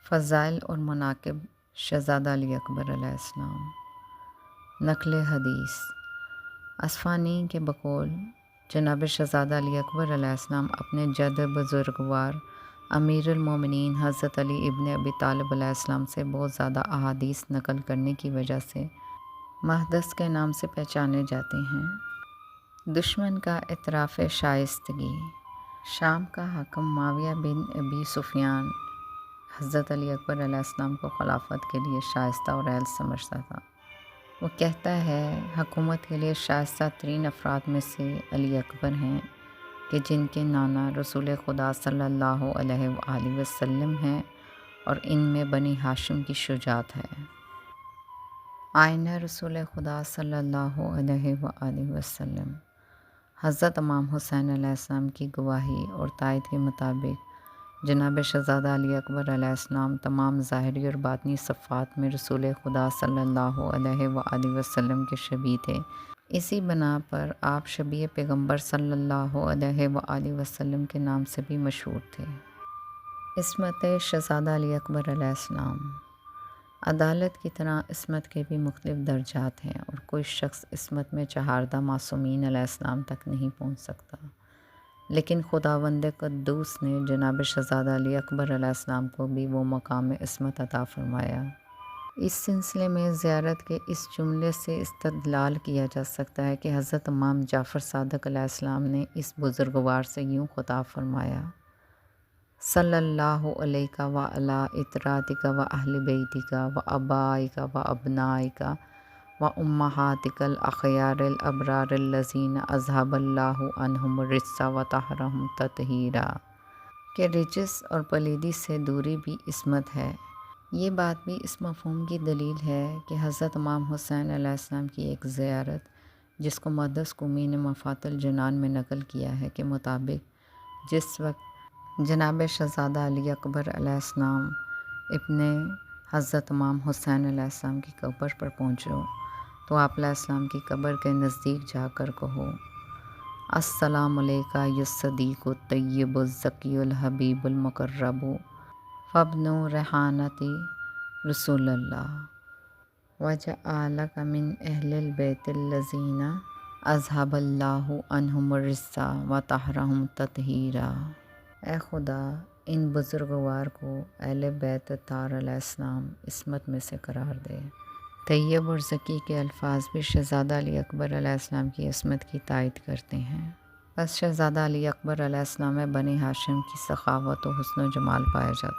فضائل اور مناقب شہزادہ علی اکبر علیہ السلام۔ نقل حدیث: اصفہانی کے بقول جناب شہزادہ علی اکبر علیہ السلام اپنے جد بزرگوار امیر المومنین حضرت علی ابن ابی طالب علیہ السلام سے بہت زیادہ احادیث نقل کرنے کی وجہ سے محدث کے نام سے پہچانے جاتے ہیں۔ دشمن کا اعتراف شائستگی: شام کا حاکم معاویہ بن ابی سفیان حضرت علی اکبر علیہ السلام کو خلافت کے لیے شائستہ اور اہل سمجھتا تھا۔ وہ کہتا ہے حکومت کے لیے شائستہ ترین افراد میں سے علی اکبر ہیں کہ جن کے نانا رسول خدا صلی اللہ علیہ وآلہ وسلم ہیں اور ان میں بنی ہاشم کی شجاعت ہے۔ آئینہ رسول خدا صلی اللہ علیہ وآلہ وسلم: حضرت امام حسین علیہ السلام کی گواہی اور تائید کے مطابق جناب شہزادہ علی اکبر علیہ السلام تمام ظاہری اور باطنی صفات میں رسول خدا صلی اللہ علیہ وآلہ وسلم کے شبیہ تھے۔ اسی بنا پر آپ شبیہ پیغمبر صلی اللہ علیہ وآلہ وسلم کے نام سے بھی مشہور تھے۔ عصمت شہزادہ علی اکبر علیہ السلام: عدالت کی طرح عصمت کے بھی مختلف درجات ہیں اور کوئی شخص عصمت میں چہاردہ معصومین علیہ السلام تک نہیں پہنچ سکتا، لیکن خداوند قدوس نے جناب شہزادہ علی اکبر علیہ السلام کو بھی وہ مقام عصمت عطا فرمایا۔ اس سلسلے میں زیارت کے اس جملے سے استدلال کیا جا سکتا ہے کہ حضرت امام جعفر صادق علیہ السلام نے اس بزرگوار سے یوں خطاب فرمایا: صلی اللہ علیک وعلی اطراطک و اہل بیتک و آبائک و ابنائک و امہاتک الاخیار الابرار الذین اذہب اللہ عنہم الرجس و طہرہم تطہیرا، کہ رجس اور پلیدی سے دوری بھی عصمت ہے۔ یہ بات بھی اس مفہوم کی دلیل ہے کہ حضرت امام حسین علیہ السلام کی ایک زیارت جس کو محدث قمی نے مفات الجنان میں نقل کیا ہے کے مطابق جس وقت جناب شہزادہ علی اکبر علیہ السلام اپنے حضرت امام حسین علیہ السلام کی قبر پر پہنچو تو آپ علیہ السلام کی قبر کے نزدیک جا کر کہو: السلام علیکہ یا الصدیق الطیب الزکی الحبیب المقرب فابن ریحانۃ رسول اللہ وجعلک من اہل البیت الذین اذہب اللہ عنہم الرجس و طہرہم تطہیرا۔ اے خدا ان بزرگوار کو اہل بیت طاہر علیہ السلام عصمت میں سے قرار دے۔ طیب اور زکی کے الفاظ بھی شہزادہ علی اکبر علیہ السلام کی عصمت کی تائید کرتے ہیں۔ بس شہزادہ علی اکبر علیہ السلام میں بنی ہاشم کی سخاوت و حسن و جمال پایا جاتا ہے۔